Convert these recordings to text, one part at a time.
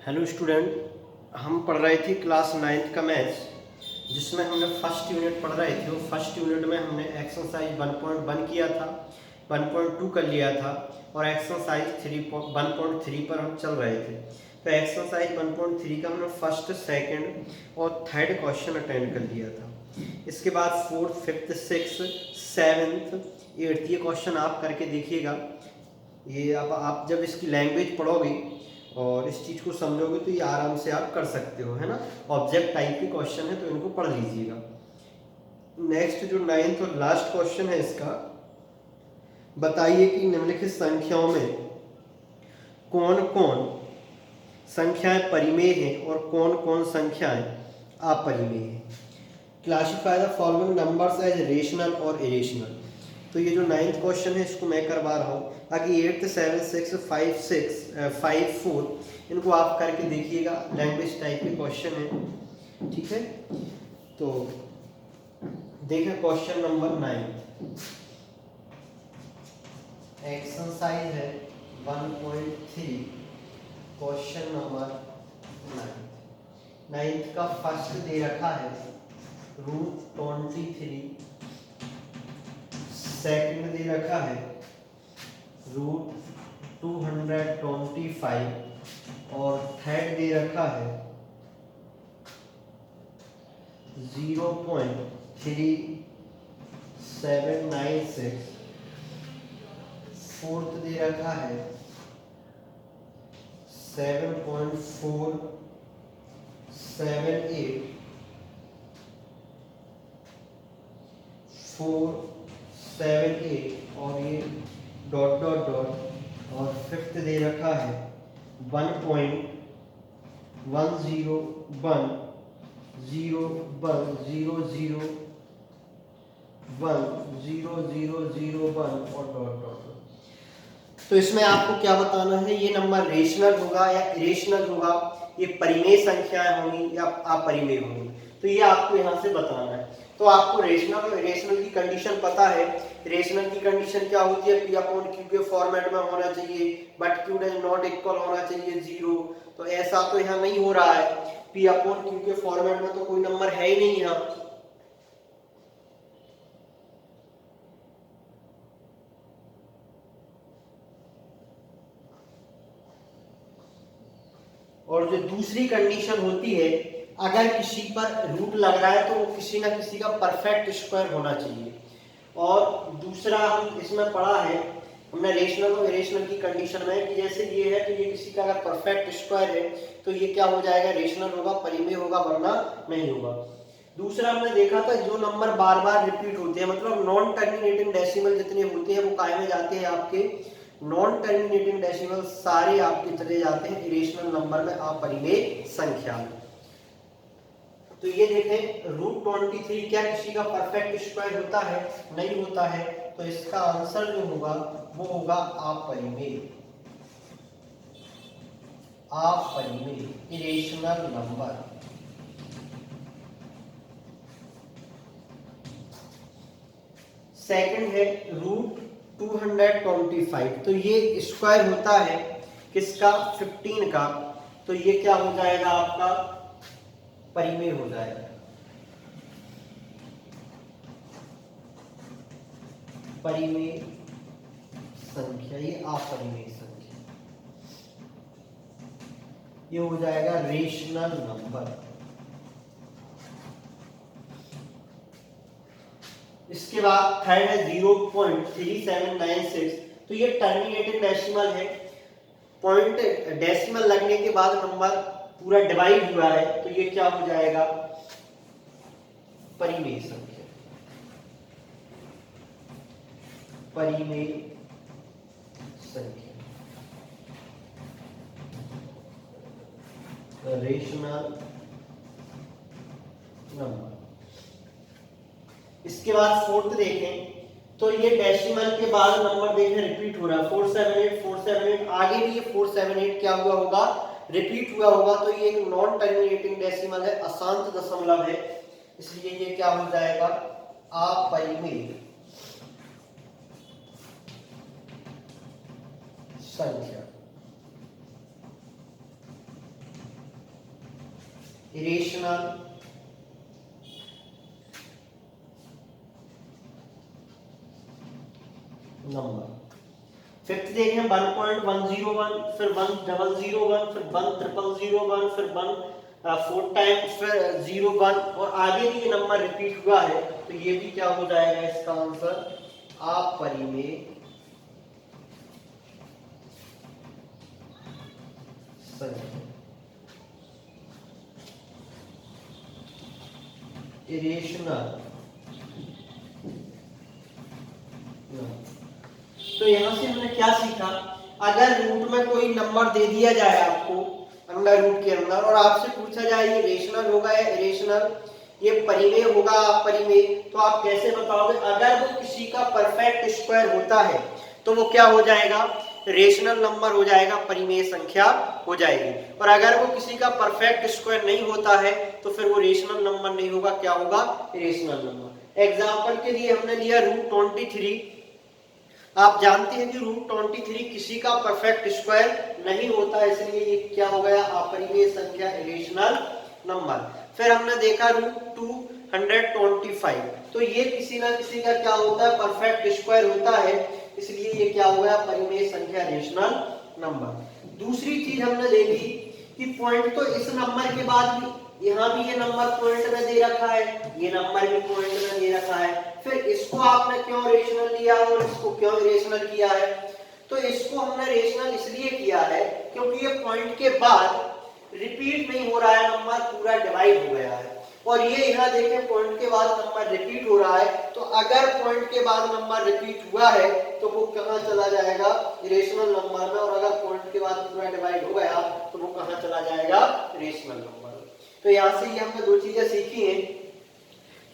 Hello student, हम पढ़ रहे थे क्लास 9th का मैथ्स, जिसमें हमने फर्स्ट यूनिट पढ़ रहे थे। वो फर्स्ट यूनिट में हमने एक्सरसाइज 1.1 किया था, 1.2 कर लिया था और एक्सरसाइज 1.3 पर हम चल रहे थे। तो एक्सरसाइज 1.3 का हमने फर्स्ट, सेकंड और थर्ड क्वेश्चन अटेंड कर लिया था। इसके बाद fourth, fifth, six, seventh, eighth ये क्वेश्चन आप करके देखिएगा। ये अब आप जब इसकी लैंग्वेज पढ़ोगे और इस चीज़ को समझोगे तो ये आराम से आप कर सकते हो, है ना। ऑब्जेक्ट टाइप के क्वेश्चन है तो इनको पढ़ लीजिएगा। नेक्स्ट जो 9th और लास्ट क्वेश्चन है इसका, बताइए कि निम्नलिखित संख्याओं में कौन कौन संख्याएं परिमेय हैं और कौन कौन संख्याएं अपरिमेय हैं। Classify the following numbers as rational और इरेशनल। तो ये जो 9th क्वेश्चन है इसको मैं करवा रहा हूँ, बाकी 8th, 7, 6, 5, 4 इनको आप करके देखिएगा। लैंग्वेज टाइप के क्वेश्चन है, ठीक है। तो देखें क्वेश्चन नंबर 9, एक्सरसाइज है 1.3, क्वेश्चन नंबर 9th का फर्स्ट दे रखा है √23, सेकंड दे रखा है √225 और थर्ड दे रखा है 0.3796, फोर्थ दे रखा है 7.478, 478 और ये डॉट डॉट डॉट, और फिफ्थ दे रखा है 1.10100100001 और डॉट डॉट। तो इसमें आपको क्या बताना है, ये नंबर रेशनल होगा या इरेशनल होगा, ये परिमेय संख्याएं होंगी या अपरिमेय होंगी, तो ये आपको यहाँ से बताना है। तो आपको रेशनल और इरेशनल की कंडीशन पता है। रेशनल की कंडीशन क्या होती है, P/Q के फॉर्मेट में होना चाहिए, but Q does not equal होना चाहिए 0। तो ऐसा तो यहाँ नहीं हो रहा है, P/Q के फॉर्मेट में तो कोई नंबर है ही नहीं यहाँ। और जो दूसरी कंडीशन होती है, अगर किसी पर रूट लग रहा है तो वो किसी ना किसी का परफेक्ट स्क्वायर होना चाहिए। और दूसरा हम इसमें पढ़ा है हमने रेशनल और इरेशनल की कंडीशन में कि जैसे ये है तो ये किसी का अगर परफेक्ट स्क्वायर है तो ये क्या हो जाएगा, रेशनल होगा, परिमेय होगा, वरना नहीं होगा। दूसरा हमने देखा था जो नंबर बार बार रिपीट होते हैं, मतलब नॉन टर्मिनेटिंग डेसिमल जितने होते हैं वो काहे में जाते हैं, आपके नॉन टर्मिनेटिंग डेसिमल सारे आपके चले जाते हैं इरेशनल नंबर में, अपरिमेय संख्या में। तो ये देखें √23 क्या किसी का परफेक्ट स्क्वायर होता है, नहीं होता है। तो इसका आंसर जो होगा वो होगा अपरिमेय, अपरिमेय इरेशनल नंबर। सेकंड है √225, तो ये स्क्वायर होता है किसका, 15 का। तो ये क्या हो जाएगा, आपका परिमेय हो जाएगा, परिमेय संख्या, ये अपरिमेय संख्या, ये हो जाएगा रेशनल नंबर। इसके बाद थर्ड है 0.3796, तो ये टर्मिनेटिंग डेसिमल है, पॉइंट डेसिमल लगने के बाद नंबर पूरा डिवाइड हुआ है, तो ये क्या हो जाएगा, परिमेय संख्या, परिमेय संख्या, रेशनल नंबर। इसके बाद फोर्थ देखें तो ये डेसिमल के बाद नंबर देखें रिपीट हो रहा है, 478 478, आगे भी ये 478 क्या हुआ होगा, रिपीट हुआ होगा। तो ये एक नॉन टर्मिनेटिंग डेसिमल है, अशांत दशमलव है, इसलिए ये क्या हो जाएगा, अपरिमेय संख्या। Irrational number. फिफ्थ देखें 1.101, फिर 1001, फिर 10001, फिर 4 टाइम, फिर 01, और आगे भी ये नंबर रिपीट हुआ है, तो ये भी क्या हो जाएगा इसका आंसर अपरिमेय संख्या, इरेशनल। तो यहां से हमने क्या सीखा, अगर रूट में कोई नंबर दे दिया जाए आपको अंडर रूट के अंदर, और आपसे पूछा जाए ये रेशनल होगा या इरेशनल, ये परिमेय होगा अपरिमेय, तो आप कैसे बताओगे? अगर वो किसी का परफेक्ट स्क्वायर होता है तो वो क्या हो जाएगा? रेशनल नंबर हो जाएगा, परिमेय संख्या हो जाएगी। और अगर वो किसी का परफेक्ट स्क्वायर नहीं होता है तो फिर वो रेशनल नंबर नहीं होगा, क्या होगा? Irrational number. एग्जाम्पल के लिए हमने लिया √23। आप जानते हैं कि √23 किसी का परफेक्ट स्क्वायर नहीं होता, इसलिए ये क्या हो गया? अपरिमेय संख्या, इरेशनल नंबर। फिर हमने देखा √225, तो ये किसी ना किसी का क्या होता है? परफेक्ट स्क्वायर होता है, इसलिए ये क्या हो गया? परिमेय संख्या, रेशनल नंबर। दूसरी चीज हमने देखी कि पॉइंट तो इस नंबर के बाद भी, यहाँ भी ये नंबर पॉइंट में दे रखा है, ये नंबर भी पॉइंट में दे रखा है, फिर इसको आपने क्यों रेशनल लिया और इसको क्यों इरेशनल किया है? तो इसको हमने रेशनल इसलिए किया है क्योंकि ये पॉइंट के बाद रिपीट नहीं हो रहा है, नंबर पूरा डिवाइड हो गया है। और ये यहाँ देखें पॉइंट के बाद नंबर रिपीट हो रहा है, तो अगर पॉइंट के बाद नंबर रिपीट हुआ है तो वो कहाँ चला जाएगा? इरेशनल नंबर में। और अगर पॉइंट के बाद पूरा डिवाइड हो गया तो वो कहाँ चला जाएगा? Rational number. तो यहाँ से ये हमने दो चीजें सीखी हैं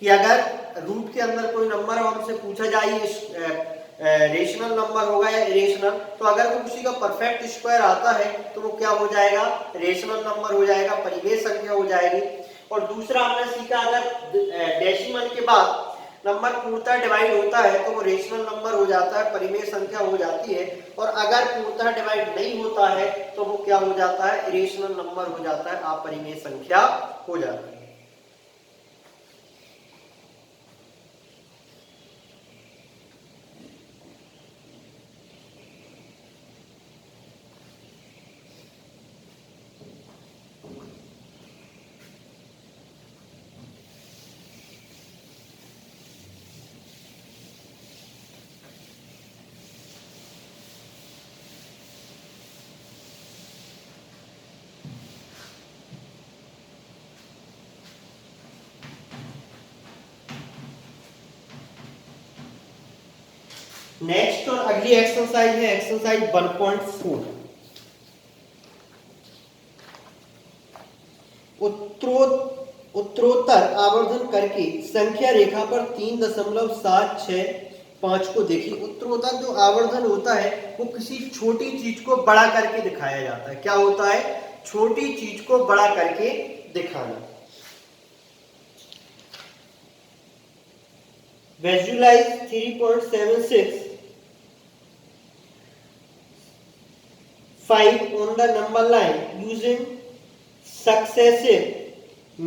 कि अगर रूट के अंदर कोई नंबर हमसे पूछा जाए रेशनल नंबर होगा या इरेशनल, तो अगर वो किसी का परफेक्ट स्क्वायर आता है तो वो क्या हो जाएगा? रेशनल नंबर हो जाएगा, परिमेय संख्या हो जाएगी। और दूसरा हमने सीखा, अगर डेसिमल के बाद नंबर पूर्णतः डिवाइड होता है तो वो रेशनल नंबर हो जाता है, परिमेय संख्या हो जाती है। और अगर पूर्णतः डिवाइड नहीं होता है तो वो क्या हो जाता है? इरेशनल नंबर हो जाता है, अपरिमेय संख्या हो जाती है। नेक्स्ट और अगली एक्सरसाइज है एक्सरसाइज 1.4। उत्तरोत्तर आवर्धन करके संख्या रेखा पर 3.765 को देखिए। उत्तरोत्तर जो आवर्धन होता है वो किसी छोटी चीज को बड़ा करके दिखाया जाता है। क्या होता है? छोटी चीज को बड़ा करके दिखाना। Visualize 3.765 on the number line using successive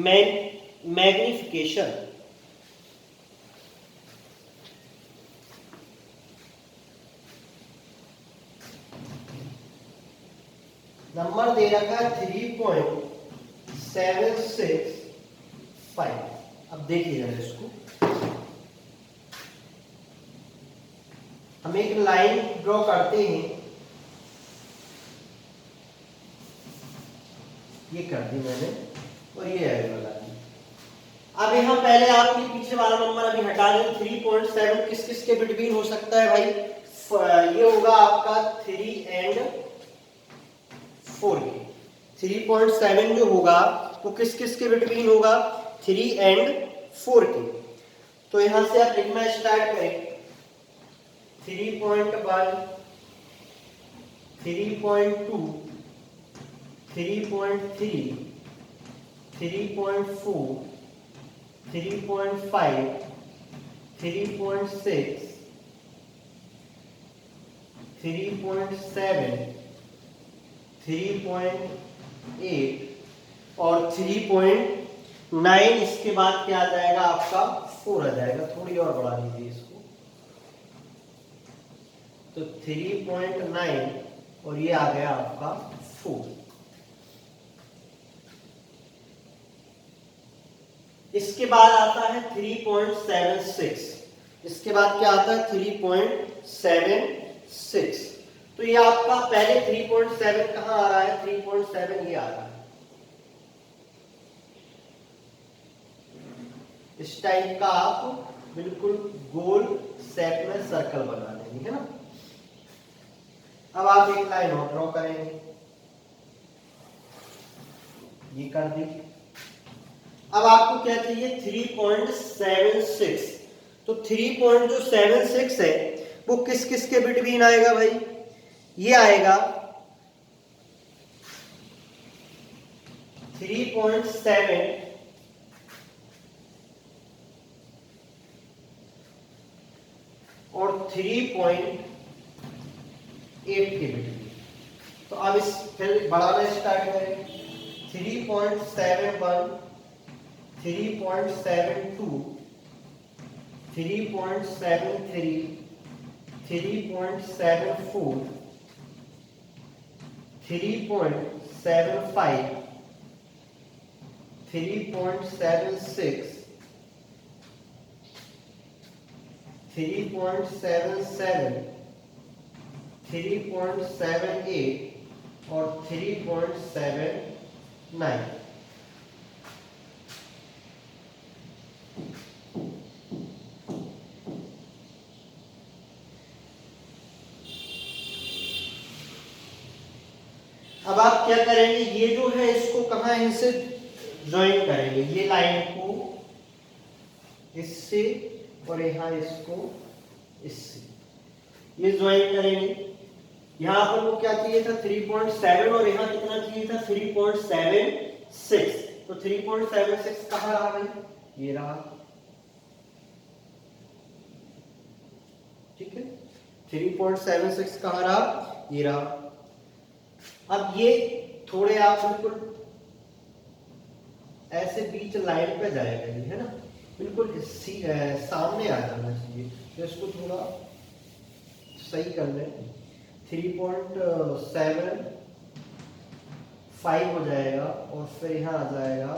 magnification. Number दे रखा है 3.765। अब देखिए जरा इसको, हम एक लाइन ड्रॉ करते हैं, ये कर दी मैंने, और ये है वाला। अब यहाँ पहले आप ये पीछे वाला नंबर अभी हटा दें। 3.7 किस किस के बिटवीन हो सकता है भाई? ये होगा आपका 3 and 4 के। 3.7 जो होगा वो किस किस के बिटवीन होगा? 3 and 4 के। तो यहां से आप लिखना स्टार्ट करें। 3.1, 3.2, 3.3, 3.4, 3.5, 3.6, 3.7, 3.8, और 3.9 इसके बाद क्या आ जाएगा आपका 4 आ जाएगा। थोड़ी और बढ़ा लीजिए इसको, तो 3.9 और ये आ गया आपका 4। इसके बाद आता है 3.76। इसके बाद क्या आता है 3.76। तो ये आपका पहले 3.7 कहां आ रहा है, 3.7 ये आ रहा है। इस टाइप का आप बिल्कुल गोल शेप में सर्कल बना लेंगे, है ना। अब आप एक लाइन और ड्रॉ करेंगे, ये कर दीजिए। अब आपको क्या चाहिए 3.76। तो 3.76 है वो किस किस के बिटवीन आएगा भाई, ये आएगा 3.7 और 3.8 के बिटवीन। तो अब इस फिर बढ़ाना स्टार्ट करें, 3.71, 3.72, 3.73, 3.74, 3.75, 3.76, 3.77, 3.78 और 3.79। अब आप क्या करेंगे, ये जो है इसको कहां इनसे ज्वाइन करेंगे, ये लाइन को इससे और यहाँ इसको इससे ये ज्वाइन करेंगे। यहां पर वो क्या चाहिए था 3.7 और यहाँ कितना चाहिए था 3.76। तो 3.76 कहां रहा भाई, ये रहा, ठीक है। 3.76 कहां रहा, ये रहा। अब ये थोड़े आप बिल्कुल ऐसे बीच लाइन पे जाएगा, है ना, बिल्कुल सामने आ जाना चाहिए। तो इसको थोड़ा सही कर लें, 3.75 हो जाएगा और फिर यहाँ आ जाएगा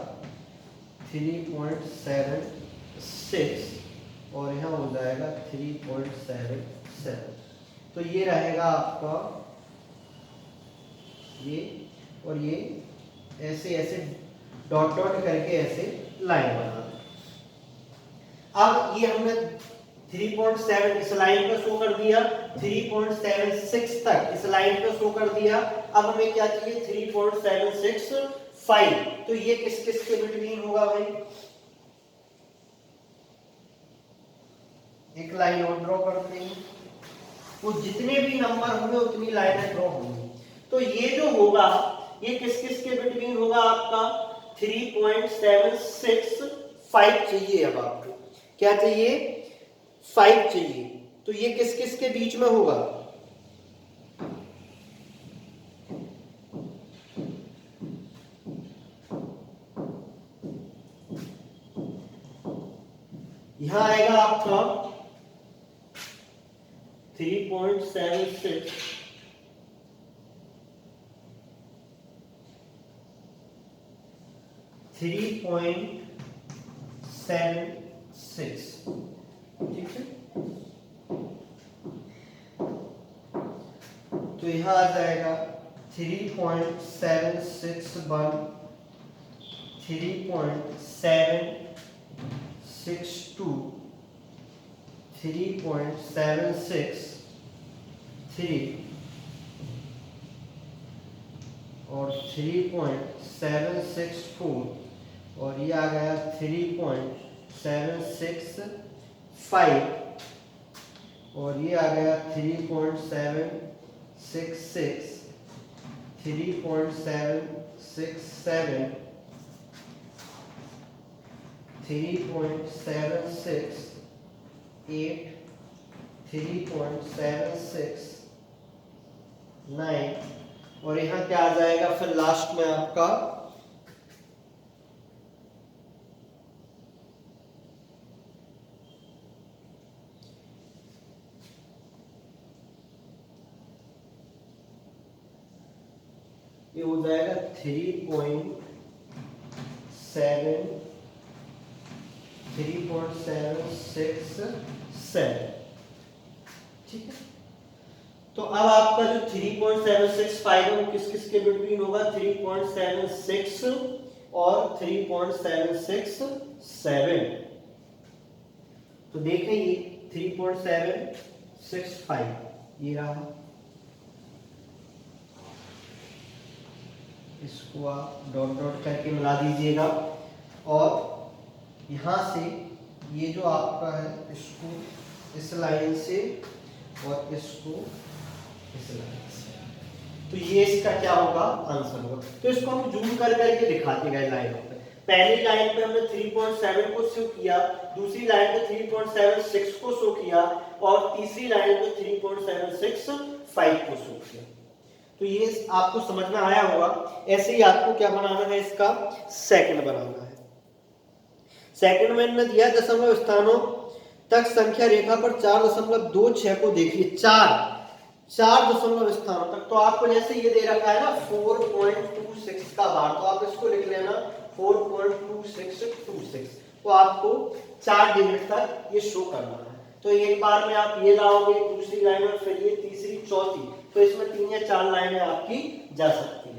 3.76 और यहाँ हो जाएगा 3.77। तो ये रहेगा आपका ये, और ये ऐसे ऐसे डॉट डॉट करके ऐसे लाइन बना। अब ये हमने 3.7 इस लाइन पे शो कर दिया, 3.76 तक इस लाइन पे शो कर दिया। अब हमें क्या चाहिए 3.765। तो ये किस किस के बिटवीन होगा भाई, एक लाइन और ड्रॉ करते हैं। वो जितने भी नंबर होंगे उतनी लाइनें ड्रॉ होंगी। तो ये जो होगा ये किस किस के बिटवीन होगा आपका 3.765 चाहिए। अब आपको क्या चाहिए 5 चाहिए। तो ये किस किस के बीच में होगा, यहां आएगा आपका 3.76, 3.76, ठीक है। तो यहां आ जाएगा 3.761, 3.762, 3.763 और 3.764 और ये आ गया 3.765 और ये आ गया 3.766, 3.767, 3.768, 3.769 और यहाँ क्या आ जाएगा फिर लास्ट में आपका ये हो जाएगा 3.767, ठीक है। तो अब आपका जो 3.765 है वो किस किस के बिटवीन होगा, 3.76 और 3.767। तो देखें ये 3.765 ये रहा, इसको आप डॉट डॉट करके मिला दीजिएगा, और यहाँ से ये जो आपका है इसको इस लाइन से और इसको इस लाइन से, तो ये इसका क्या होगा, आंसर होगा। तो इसको हम जूम कर करके दिखाते गए लाइनों पे। पहली लाइन पे हमने 3.7 को शो किया, दूसरी लाइन पे 3.76 को शो किया, और तीसरी लाइन पे 3.765 को शो किया। तो ये आपको समझ में आया होगा। ऐसे ही आपको क्या बनाना है, इसका सेकंड बनाना है। सेकंड में इन्होंने दिया दशमलव स्थानों तक संख्या रेखा पर 4.26 को देखिए, 4 दशमलव स्थानों तक। तो आपको जैसे ये दे रखा है ना 4.26 का बार, तो आप इसको लिख लेना 4.2626। तो आपको 4 डिजिट तक ये शो करना है। तो एक बार में आप ये लाओगे, दूसरी लाइन में, फिर ये तीसरी, चौथी, तो इसमें 3 या 4 लाइनें आपकी जा सकती है।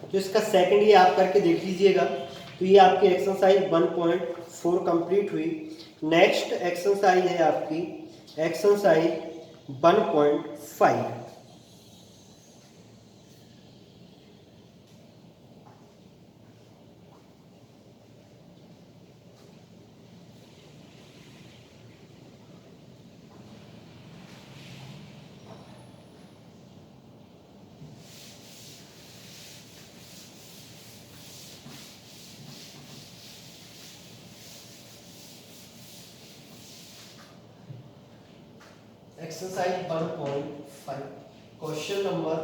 तो इसका सेकंड ये आप करके देख लीजिएगा। तो ये आपकी एक्सरसाइज 1.4 कंप्लीट हुई। नेक्स्ट एक्सरसाइज है आपकी exercise 1.5। Exercise 1.5 question number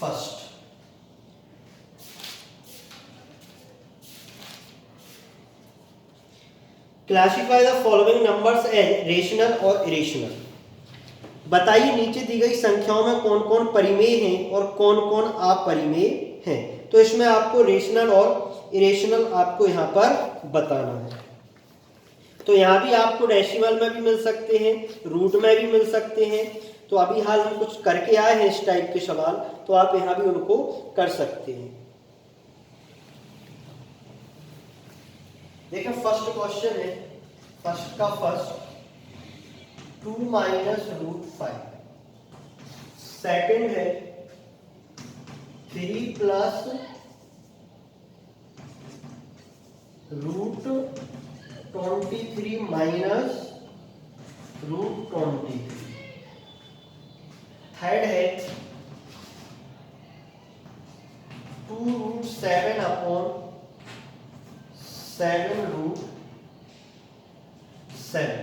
first. Classify the following numbers as rational और इरेशनल। बताइए नीचे दी गई संख्याओं में कौन कौन परिमेय हैं और कौन कौन अपरिमेय हैं। तो इसमें आपको रेशनल और इरेशनल आपको यहाँ पर बताना है। तो यहाँ भी आपको डेसिमल में भी मिल सकते हैं, रूट में भी मिल सकते हैं। तो अभी हाल हम कुछ करके आए हैं इस टाइप के सवाल, तो आप यहाँ भी उनको कर सकते हैं। देखिए फर्स्ट क्वेश्चन है, फर्स्ट का फर्स्ट 2 माइनस रूट 5। सेकेंड है 3 plus root 23 minus root 23। Third है 2 रूट 7 अपॉन 7 रूट 7।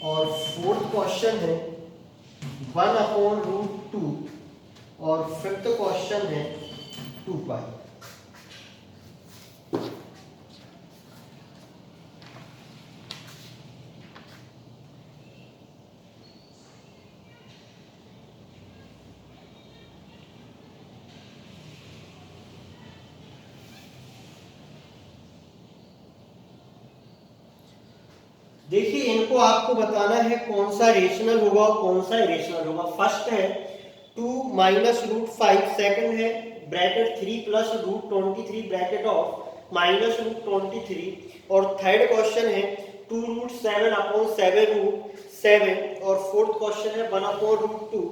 और फोर्थ क्वेश्चन है 1 अपॉन रूट 2। और फिफ्थ क्वेश्चन है 2 पाई। देखिए इनको आपको बताना है कौन सा रेशनल होगा और कौन सा इरेशनल होगा। फर्स्ट है 2 माइनस रूट 5, सेकेंड है bracket 3 plus root 23 bracket of minus root 23, और थर्ड क्वेश्चन है 2 रूट 7 अपॉन 7 रूट 7, और फोर्थ क्वेश्चन है 1 अपॉन रूट 2,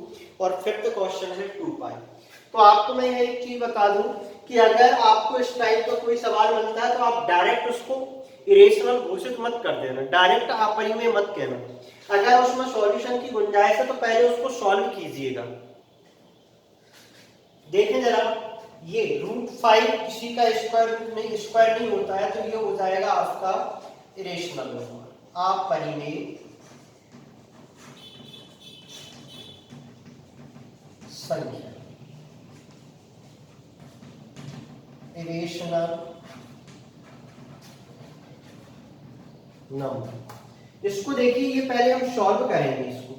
और फिफ्थ क्वेश्चन है 2 पाई। तो आपको मैं एक चीज बता दूं कि अगर आपको इस टाइप का कोई सवाल मिलता है तो आप डायरेक्ट उसको इरेशनल घोषित मत कर देना, डायरेक्ट अपरिमेय मत कहना। अगर उसमें सॉल्यूशन की गुंजाइश है तो पहले उसको सॉल्व कीजिएगा। देखें जरा, ये रूट 5 किसी का स्क्वायर नहीं होता है, तो ये हो जाएगा आपका इरेशनल नंबर, अपरिमेय संख्या, इरेशनल नंबर। इसको देखिए, ये पहले हम सॉल्व करेंगे इसको।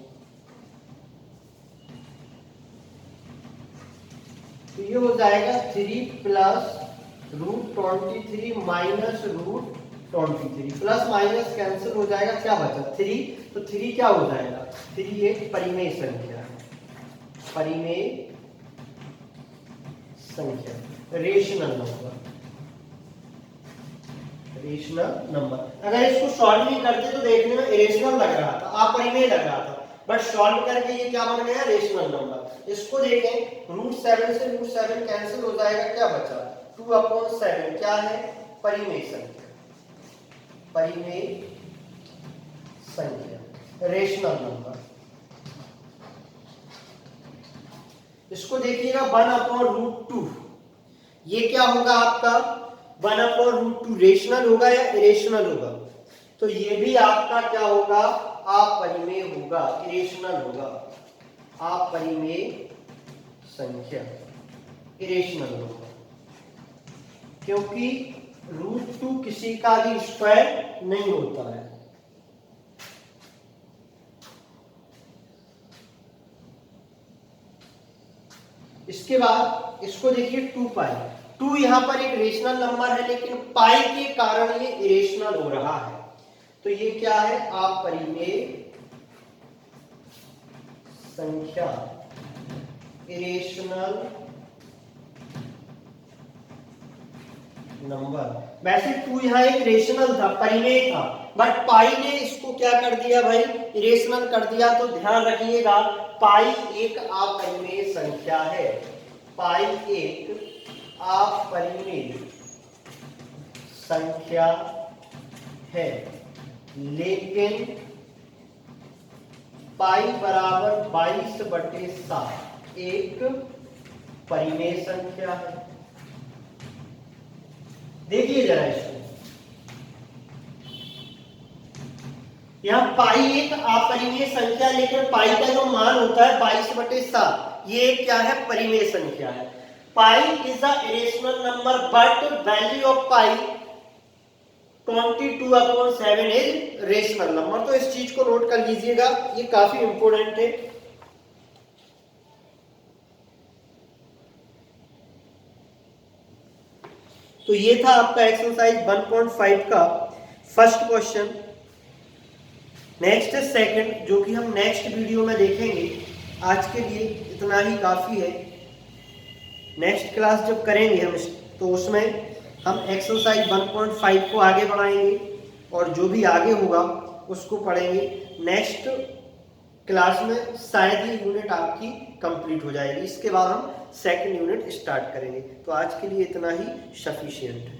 तो ये हो जाएगा 3 plus root 23 minus root 23, plus minus cancel हो जाएगा, क्या बचा 3, तो 3 क्या हो जाएगा, 3 एक परिमेय संख्या है, परिमेय संख्या, रेशनल नंबर, रेशनल नंबर। अगर इसको सॉल्व नहीं करते तो देखने में इरेशनल लग रहा था, अपरिमेय लग रहा था, बट सॉल्व करके ये क्या बन गया, रेशनल नंबर। इसको देखें, रूट 7 से रूट 7 कैंसिल हो जाएगा, क्या बचा 2 अपॉन 7, क्या है, परिमेय संख्या, परिमेय संख्या, रेशनल नंबर। इसको देखिएगा 1 अपॉन रूट 2, ये क्या होगा आपका 1 अपॉन रूट 2, रेशनल होगा या इरेशनल होगा, तो ये भी आपका क्या होगा, अपरिमेय होगा, इरेशनल होगा, अपरिमेय संख्या, इरेशनल होगा, क्योंकि रूट 2 किसी का भी स्क्वायर नहीं होता है। इसके बाद इसको देखिए 2 पाई, 2 यहां पर एक रेशनल नंबर है, लेकिन पाई के कारण ये इरेशनल हो रहा है, तो ये क्या है, अपरिमेय संख्या, इरेशनल नंबर। वैसे 2 यहाँ एक रेशनल था, परिमेय था, बट पाई ने इसको क्या कर दिया भाई, इरेशनल कर दिया। तो ध्यान रखिएगा, पाई एक अपरिमेय संख्या है, पाई एक अपरिमेय संख्या है, लेकिन पाई बराबर 22/7 एक परिमेय संख्या है। देखिए जरा इसको, यहां पाई एक अपरिमेय संख्या, लेकिन पाई का जो मान होता है 22/7, ये क्या है, परिमेय संख्या है। Pi is a irrational number, but value of pi 22/7 is rational number. तो इस चीज को नोट कर लीजिएगा, ये काफी इंपोर्टेंट है। तो ये था आपका एक्सरसाइज 1.5 का फर्स्ट क्वेश्चन। नेक्स्ट है सेकंड, जो कि हम नेक्स्ट वीडियो में देखेंगे। आज के लिए इतना ही काफी है। नेक्स्ट क्लास जब करेंगे हम तो उसमें हम एक्सरसाइज 1.5 को आगे बढ़ाएंगे, और जो भी आगे होगा उसको पढ़ेंगे। नेक्स्ट क्लास में शायद ये यूनिट आपकी कंप्लीट हो जाएगी, इसके बाद हम सेकंड यूनिट स्टार्ट करेंगे। तो आज के लिए इतना ही सफिशिएंट है।